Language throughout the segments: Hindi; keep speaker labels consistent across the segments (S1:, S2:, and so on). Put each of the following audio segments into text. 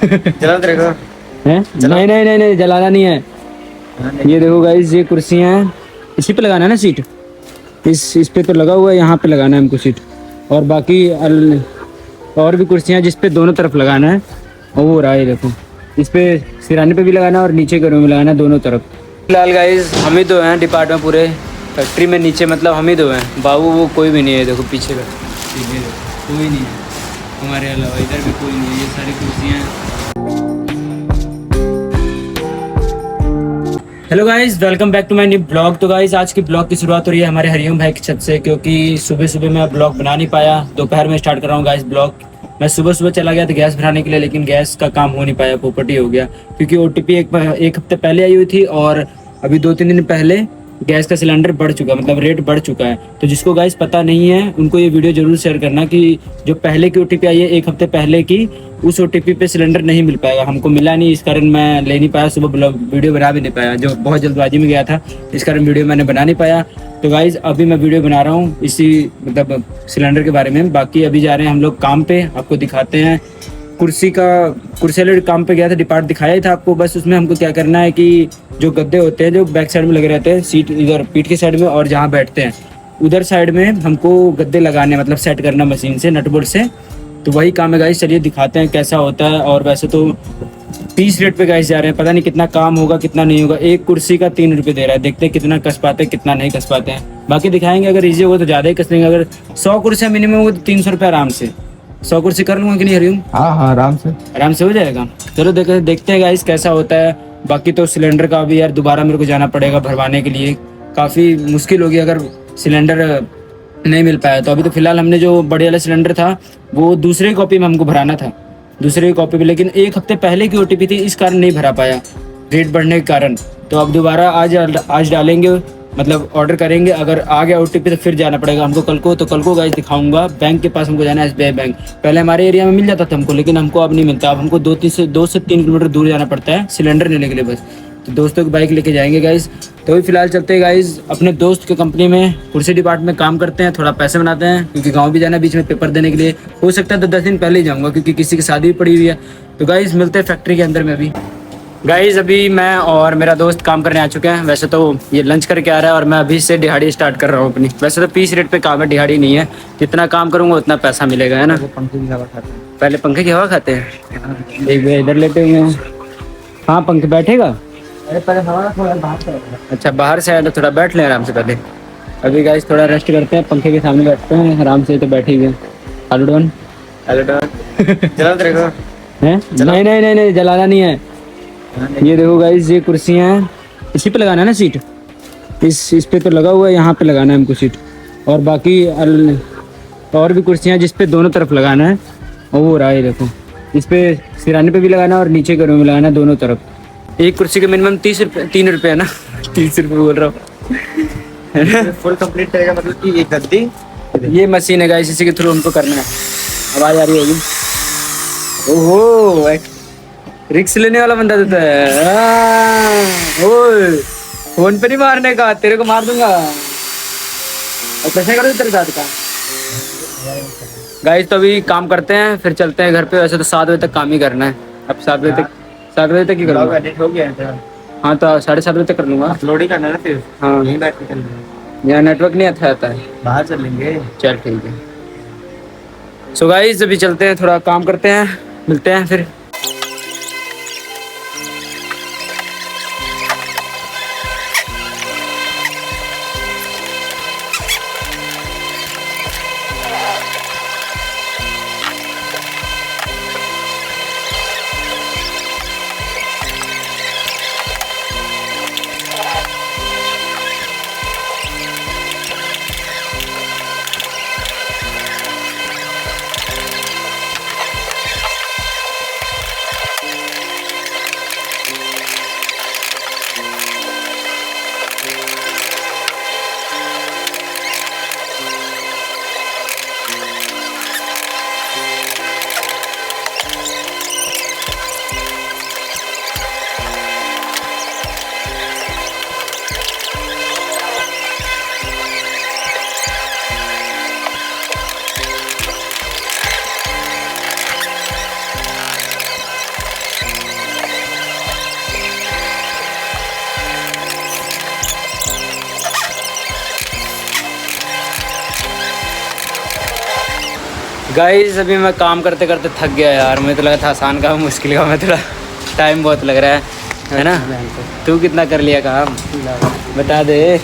S1: जला तेरे को
S2: हैं? नहीं नहीं नहीं नहीं, जलाना नहीं है। ये देखो गाइस, ये कुर्सियां हैं, इसी पे लगाना है ना सीट। इस पे तो लगा हुआ है, यहाँ पे लगाना है हमको सीट। और बाकी और भी कुर्सियां जिस पे दोनों तरफ लगाना है। और वो रहा है, देखो इस पे सिराने पे भी लगाना है और नीचे के रूम में लगाना है, दोनों तरफ। फिलहाल गाइस हम ही दो हैं डिपार्टमेंट पूरे फैक्ट्री में, नीचे मतलब हम ही दो हैं। बाबू वो कोई भी नहीं है, देखो पीछे का कोई नहीं है हमारे अलावा, इधर भी कोई नहीं है। ये सारी कुर्सियाँ हैं। Hello guys, welcome back to my new blog. तो गाइस आज की ब्लॉग की शुरुआत हो रही है हमारे हरिओम भाई की छत से, क्योंकि सुबह सुबह मैं ब्लॉग बना नहीं पाया। दोपहर में स्टार्ट कर रहा हूँ गाइस ब्लॉग। मैं सुबह सुबह चला गया था गैस भराने के लिए, लेकिन गैस का काम हो नहीं पाया, पोपटी हो गया। क्योंकि ओटीपी एक हफ्ते पहले आई हुई थी और अभी 2-3 दिन पहले गैस का सिलेंडर बढ़ चुका, मतलब रेट बढ़ चुका है। तो जिसको गाइस पता नहीं है उनको ये वीडियो जरूर शेयर करना कि जो पहले की ओटीपी आई है एक हफ्ते पहले की, उस ओटीपी पे सिलेंडर नहीं मिल पाएगा। हमको मिला नहीं, इस कारण मैं ले नहीं पाया, सुबह वीडियो बना भी नहीं पाया, जो बहुत जल्दबाजी में गया था, इस कारण वीडियो मैंने बना नहीं पाया। तो गाइज अभी मैं वीडियो बना रहा हूँ इसी मतलब सिलेंडर के बारे में। बाकी अभी जा रहे हैं हम लोग काम पे, आपको दिखाते हैं। कुर्सी वाले काम पे गया था, डिपार्ट दिखाया ही था आपको। बस उसमें हमको क्या करना है कि जो गद्दे होते हैं जो बैक साइड में लगे रहते हैं, सीट इधर पीठ के साइड में और जहाँ बैठते हैं उधर साइड में हमको गद्दे लगाने, मतलब सेट करना मशीन से, नट बोल्ट से। तो वही काम है गाइस, चलिए दिखाते हैं कैसा होता है। और वैसे तो 30 रेट पे गाइस जा रहे हैं, पता नहीं कितना काम होगा कितना नहीं होगा। एक कुर्सी का 3 रुपये दे रहा है, देखते हैं कितना कस पाते हैं कितना नहीं कस पाते हैं। बाकी दिखाएंगे, अगर ईजी होगा तो ज़्यादा ही कस देंगे। अगर 100 कुर्सियाँ मिनिमम होगा तो 300 रुपये आराम से। 100 कुर्सी कर लूँगा कि नहीं हरिओम?
S1: हाँ हाँ, आराम से
S2: हो जाएगा। चलो देखते हैं गाइस कैसा होता है। बाकी तो सिलेंडर का भी यार दोबारा मेरे को जाना पड़ेगा भरवाने के लिए, काफ़ी मुश्किल होगी अगर सिलेंडर नहीं मिल पाया तो। अभी तो फिलहाल हमने जो बड़े वाला सिलेंडर था वो दूसरे कॉपी में हमको भराना था, दूसरे कॉपी में, लेकिन एक हफ्ते पहले की ओटीपी थी, इस कारण नहीं भरा पाया रेट बढ़ने के कारण। तो अब दोबारा आज डालेंगे, मतलब ऑर्डर करेंगे। अगर आ गया ओटीपी तो फिर जाना पड़ेगा हमको कल को। तो कल को गाइस दिखाऊंगा, बैंक के पास हमको जाना है, SBI बैंक। पहले हमारे एरिया में मिल जाता था हमको, लेकिन हमको अब नहीं मिलता। अब हमको 2 से 3 किलोमीटर दूर जाना पड़ता है सिलेंडर लेने के लिए बस। तो दोस्तों की बाइक लेके जाएंगे गाइस। तो अभी फिलहाल चलते हैं गाइस अपने दोस्त के कंपनी में, कुर्सी डिपार्टमेंट में काम करते हैं, थोड़ा पैसे बनाते हैं, क्योंकि गाँव भी जाना है बीच में पेपर देने के लिए। हो सकता है तो 10 दिन पहले ही जाऊँगा, क्योंकि किसी की शादी भी पड़ी हुई है। तो गाइस मिलते हैं फैक्ट्री के अंदर में अभी। गाइज अभी मैं और मेरा दोस्त काम करने आ चुके हैं। वैसे तो ये लंच करके आ रहा है और मैं अभी से दिहाड़ी स्टार्ट कर रहा हूँ अपनी। वैसे तो 30 रेट पे काम है, दिहाड़ी नहीं है। जितना काम करूँगा उतना पैसा मिलेगा, है ना।
S1: पंखे की हवा खाते हैं।
S2: पहले पंखे की हवा खाते हैं, एक बार इधर लेटे हुए हैं। हाँ पंखे बैठेगा,
S1: अरे पहले हवा थोड़ा बाहर से आएगा।
S2: अच्छा बाहर से आया तो थोड़ा बैठ लें आराम से पहले। अभी गाइज थोड़ा रेस्ट करते हैं, पंखे के सामने बैठते हैं आराम से। तो बैठे हुए आलू डॉन
S1: जला तेरे को
S2: है? नहीं नहीं नहीं नहीं, जलाना नहीं है। ये देखो गाइस, ये कुर्सियां हैं, इसी पे लगाना है ना सीट। इस पे तो लगा हुआ है, यहाँ पे लगाना है हमको सीट। और बाकी और भी कुर्सियां जिस पे दोनों तरफ लगाना है। और वो रहा है, देखो इस पे सिराने पे भी लगाना है और नीचे के रूम में लगाना है, दोनों तरफ। एक कुर्सी का मिनिमम 3 रुपये है ना। 30 रुपये बोल रहा हूँ।
S1: फुल कंप्लीट करेगा, मतलब कि एक गद्दी।
S2: ये मशीन है गाइस, इसी के थ्रू हमको करना है। आवाज आ रही होगी। ओहो, रिक्स लेने वाला बंदा देता है। ओए फोन पे नहीं मारने का, तेरे को मार दूंगा। और कैसे करोगे तेरे साथ का? गाइस तो अभी काम करते हैं, फिर चलते हैं घर पे। वैसे तो 7 बजे तक काम ही करना है। अब 7 बजे तक ही करूँगा।
S1: एडिट हो गया है।
S2: हाँ तो 7:30 बजे तक कर लूँगा।
S1: अपलोड ही करना है ना फिर।
S2: हाँ
S1: यहीं बैठ के करना है।
S2: यहाँ नेटवर्क नहीं अच्छा आता है।
S1: बाहर चल लेंगे।
S2: चल ठीक है। सो गाइस अभी चलते हैं, थोड़ा काम करते हैं, मिलते हैं फिर। गाइस अभी मैं काम करते करते थक गया यार, मुझे तो लगा था आसान काम मुश्किल काम है, थोड़ा टाइम बहुत लग रहा है ना। तू कितना कर लिया काम बता दे।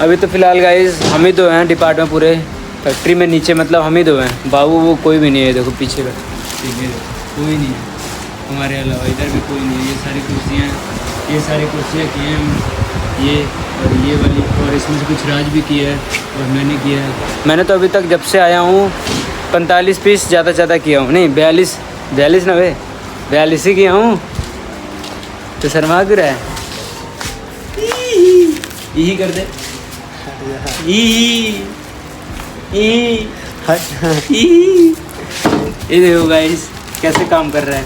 S2: अभी तो फिलहाल गाइस हम ही दो हैं डिपार्टमेंट पूरे फैक्ट्री में, नीचे मतलब हम ही दो हैं, बाबू वो कोई भी नहीं है, देखो पीछे का कोई नहीं है हमारे अलावा, इधर भी कोई नहीं है। ये सारी कुर्सियाँ की हैं ये और ये वाली, और इसमें से कुछ राज भी किया है और मैंने किया है। मैंने तो अभी तक जब से आया हूँ 45 पीस ज़्यादा से ज़्यादा किया हूँ, नहीं 42 ना वे 42 ही किया हूँ। तो शर्मा क्यों रहा है? यही कर दे ये देखो गाइस कैसे काम कर रहा है,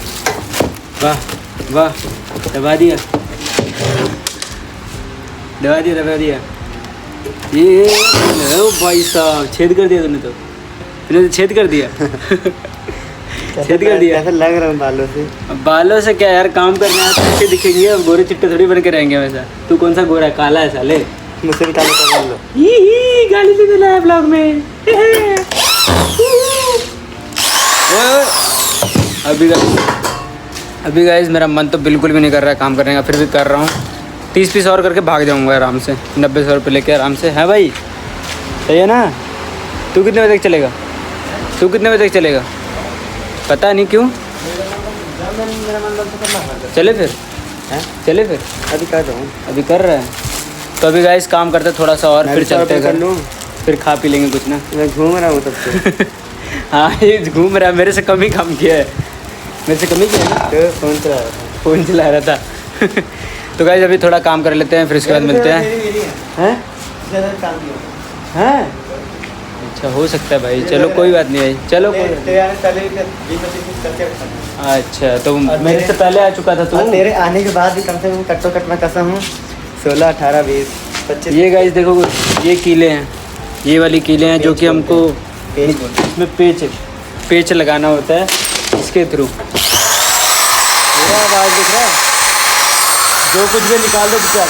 S2: वाह वाह, दबा दिया ये ओ भाई साहब, छेद कर दिया तूने तो छेद कर दिया। छेद कर दिया।
S1: कैसा लग रहा है
S2: बालों से क्या यार, काम करने आते अच्छे दिखेंगे, अब गोरे चिट्टे थोड़ी बन के रहेंगे वैसा। तू कौन सा गोरा है, काला है साले,
S1: मुझसे भी काले कर लो।
S2: गाली दे दिला है ब्लॉग में। अभी गाइस मेरा मन तो बिल्कुल भी नहीं कर रहा है काम करने का, फिर भी कर रहा हूँ। 30 पीस और करके भाग जाऊँगा आराम से, 90-100 रुपये लेके आराम से। है भाई सही है ना? तू कितने बजे तक चलेगा? पता नहीं क्यों। चले फिर
S1: अभी कर रहा हूँ।
S2: अभी कर रहा है तो अभी गाइस काम करते थोड़ा सा और फिर चलते हैं घर, फिर खा पी लेंगे कुछ ना।
S1: मैं घूम रहा हूँ तब से।
S2: हाँ ये घूम रहा है, मेरे से कम ही काम किया है, मेरे से कम ही किया है ना।
S1: तो
S2: फ़ोन चला रहा था। तो गाइस अभी थोड़ा काम कर लेते हैं, फिर उसके बाद मिलते हैं। हैं? अच्छा हो सकता है भाई, चलो कोई बात नहीं भाई, चलो अच्छा तो मेरे से पहले आ चुका था तू।
S1: तेरे आने के बाद भी कम से कम कट्टो कट में कसा हूँ 16, 18, 20, 25।
S2: ये गाइस देखो, ये कीले हैं, ये वाली कीले हैं जो कि हमको इसमें पेच लगाना होता है इसके थ्रू। आवाज़ दिख रहा है, जो कुछ भी निकाल दे बेचार,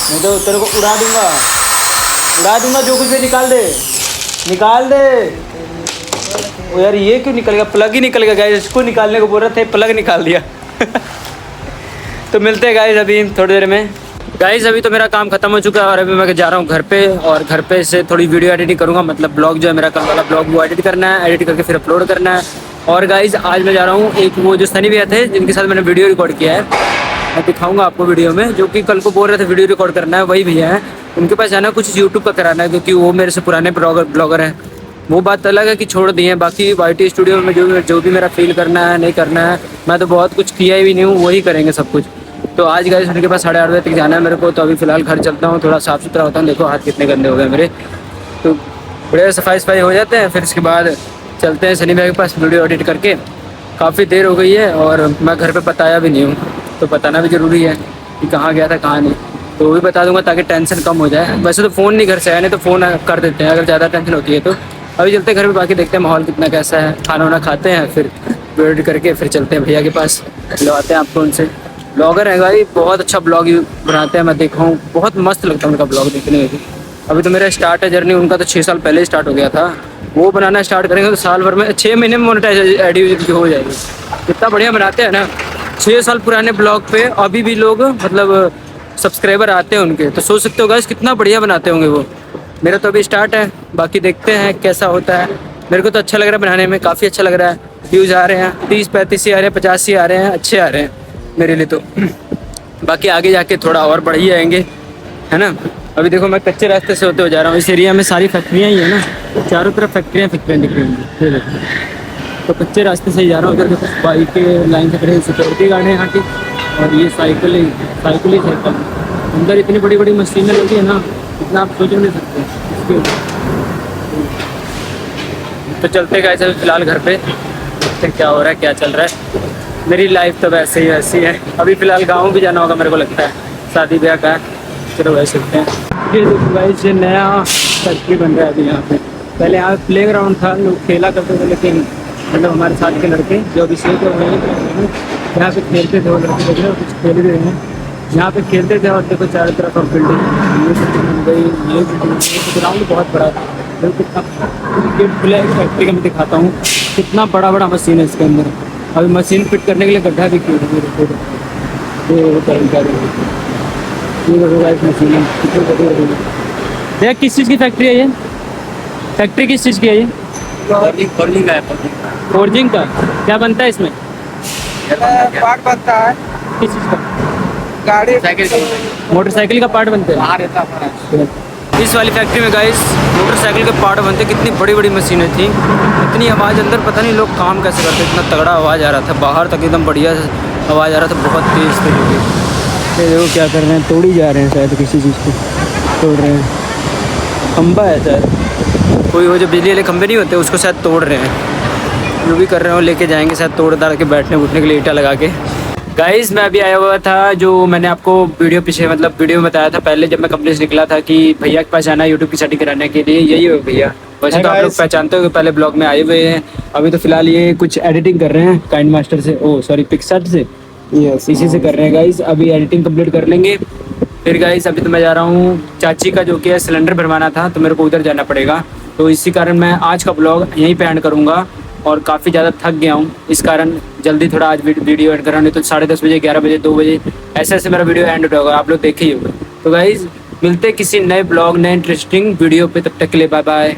S2: नहीं तो तेरे को उड़ा दूंगा, जो कुछ भी निकाल दे। ओ यार ये क्यों निकल गया, प्लग ही निकल गया गाइस, इसको निकालने को बोल रहा था, प्लग निकाल दिया। तो मिलते हैं गाइस अभी थोड़ी देर में। गाइस अभी तो मेरा काम खत्म हो चुका है और अभी मैं जा रहा हूँ घर पे, और घर पे से थोड़ी वीडियो एडिटिंग करूँगा, मतलब ब्लॉग जो है मेरा कल वाला ब्लॉग वो एडिट करना है, एडिट करके फिर अपलोड करना है। और गाइस आज मैं जा रहा हूँ, एक वो जो सनी भैया थे जिनके साथ मैंने वीडियो रिकॉर्ड किया है, मैं दिखाऊंगा आपको वीडियो में, जो कि कल को बोल रहे थे वीडियो रिकॉर्ड करना है, वही भैया है। उनके पास जाना कुछ यूट्यूब का कराना है, क्योंकि वो मेरे से पुराने ब्लॉगर हैं। वो बात अलग है कि छोड़ दिए हैं, बाकी YT स्टूडियो में जो भी मेरा फील करना है नहीं करना है, मैं तो बहुत कुछ किया ही नहीं हूँ, वही करेंगे सब कुछ। तो आज गाइस उनके पास 8:30 बजे तक जाना है मेरे को, तो अभी फ़िलहाल घर चलता हूँ, थोड़ा साफ़ सुथरा होता हूँ। देखो हाथ कितने गंदे हो गए मेरे, तो बड़े सफाई हो जाते हैं, फिर इसके बाद चलते हैं सनी भाई के पास वीडियो एडिट करके। काफ़ी देर हो गई है और मैं घर पे बताया भी नहीं हूँ, तो बताना भी ज़रूरी है कि कहाँ गया था कहाँ नहीं, तो वो भी बता दूँगा ताकि टेंशन कम हो जाए। वैसे तो फ़ोन नहीं घर से आया, नहीं तो फ़ोन कर देते हैं अगर ज़्यादा टेंशन होती है तो। अभी चलते हैं घर में, बाकी देखते हैं माहौल कितना कैसा है, खाना वाना खाते हैं, फिर वीडियो एडिट करके फिर चलते हैं भैया के पास, मिलवाते हैं आपको उनसे। ब्लॉगर है भाई, बहुत अच्छा ब्लॉग बनाते हैं, मैं देखा हूँ, बहुत मस्त लगता है उनका ब्लॉग देखने में भी। अभी तो मेरा स्टार्ट है जर्नी, उनका तो 6 साल पहले ही स्टार्ट हो गया था। वो बनाना स्टार्ट करेंगे तो साल भर में 6 महीने में मोनेटाइज हो जाएगी। कितना बढ़िया बनाते हैं ना, 6 साल पुराने ब्लॉग पे अभी भी लोग मतलब सब्सक्राइबर आते हैं उनके, तो सोच सकते हो गाइस कितना बढ़िया बनाते होंगे वो। मेरा तो अभी स्टार्ट है, बाकी देखते हैं कैसा होता है। मेरे को तो अच्छा लग रहा है बनाने में, काफ़ी अच्छा लग रहा है। व्यूज़ आ रहे हैं 30-35 ही आ रहे हैं, 50 ही आ रहे हैं, अच्छे आ रहे हैं मेरे लिए तो। बाकी आगे जाके थोड़ा और बढ़ ही आएंगे, है ना। अभी देखो मैं कच्चे रास्ते से होते हुए जा रहा हूँ, इस एरिया में सारी फैक्ट्रियाँ ही है ना, चारों तरफ फैक्ट्रियाँ दिख रही होंगी, तो कच्चे रास्ते से ही जा रहा हूँ। उधर देखो बाइक के लाइन से खड़े सिक्योरिटी गार्ड हैं यहाँ की, और ये साइकिल अंदर इतनी बड़ी बड़ी मशीनें लगी है ना, इतना आप सोच नहीं सकते। तो चलते गए थे फिलहाल घर पे, देखते क्या हो रहा है क्या चल रहा है। मेरी लाइफ तो वैसे ही वैसी है। अभी फ़िलहाल गाँव भी जाना होगा मेरे को लगता है, शादी ब्याह का, चलो वह सकते हैं। ये देखो गाइस, ये नया फैक्ट्री बन रहा है अभी यहाँ पे। पहले यहाँ प्ले ग्राउंड था, लोग खेला करते थे, लेकिन मतलब हमारे साथ के लड़के जो अभी से यहाँ पे खेलते थे, वो लड़के देख रहे हो कुछ खेल रहे हैं, यहाँ पे खेलते थे। और देखो चारों तरफ अब बिल्डिंग, ये बिल्डिंग बन गई, ये बिल्डिंग, ग्राउंड बहुत बड़ा था। कितना गेट खुला है फैक्ट्री का, मैं दिखाता हूँ कितना बड़ा बड़ा मशीन है इसके अंदर। अभी मशीन फिट करने के लिए गड्ढा भी किया है ये कर्मचारी। ये देखो गाइस मशीन है कितनी बड़ी बड़ी है। भैया किस चीज़ की फैक्ट्री है ये? फैक्ट्री किस चीज़ की है ये?
S1: फोल्डिंग है।
S2: फोर्जिंग का क्या बनता है इसमें?
S3: पार्ट बनता है
S2: किस चीज़ का?
S3: गाड़ी
S1: साइकिल
S2: मोटरसाइकिल का पार्ट बनते हैं।
S1: बाहर रहता हमारा।
S2: इस वाली फैक्ट्री में गाइस मोटरसाइकिल के पार्ट बनते, कितनी बड़ी बड़ी मशीनें थी, इतनी आवाज़ अंदर, पता नहीं लोग काम कैसे करते, इतना तगड़ा आवाज़ आ रहा था बाहर तक, एकदम बढ़िया आवाज़ आ रहा था, बहुत तेज़ तरीके। ये देखो क्या कर रहे हैं, तोड़ी जा रहे हैं शायद, किसी चीज़ को तोड़ रहे हैं। खंबा है शायद, कोई वो जो बिजली वाले खंबे नहीं होते उसको शायद तोड़ रहे हैं। जो भी कर रहे हैं वो लेके जाएंगे शायद तोड़ ताड़ के बैठने उठने के लिए ईंटा लगा के। गाइस मैं अभी आया हुआ था, जो मैंने आपको वीडियो पीछे मतलब वीडियो में बताया था पहले जब मैं कंपनी से निकला था कि भैया के पास जाना है यूट्यूब की सेटिंग कराने के लिए, यही हो भैया। वैसे तो आप लोग पहचानते हो कि पहले ब्लॉग में आए हुए हैं, अभी तो फिलहाल ये कुछ एडिटिंग कर रहे हैं काइंड मास्टर से, ओ सॉरी पिक्सआर्ट से, इसी से कर रहे हैं गाइस। अभी एडिटिंग कंप्लीट कर लेंगे फिर गाइस। अभी तो मैं जा रहा हूँ चाची का जो कि है सिलेंडर भरवाना था, तो मेरे को उधर जाना पड़ेगा, तो इसी कारण मैं आज का ब्लॉग यहीं पे एंड करूँगा। और काफ़ी ज़्यादा थक गया हूँ, इस कारण जल्दी थोड़ा आज वीडियो एंड करा, नहीं तो 10:30 बजे 11 बजे 2 बजे ऐसे ऐसे मेरा वीडियो एंड होगा, आप लोग देखे ही होगा। तो गाइज़ मिलते किसी नए ब्लॉग नए इंटरेस्टिंग वीडियो पे, तब तक के लिए बाय बाय।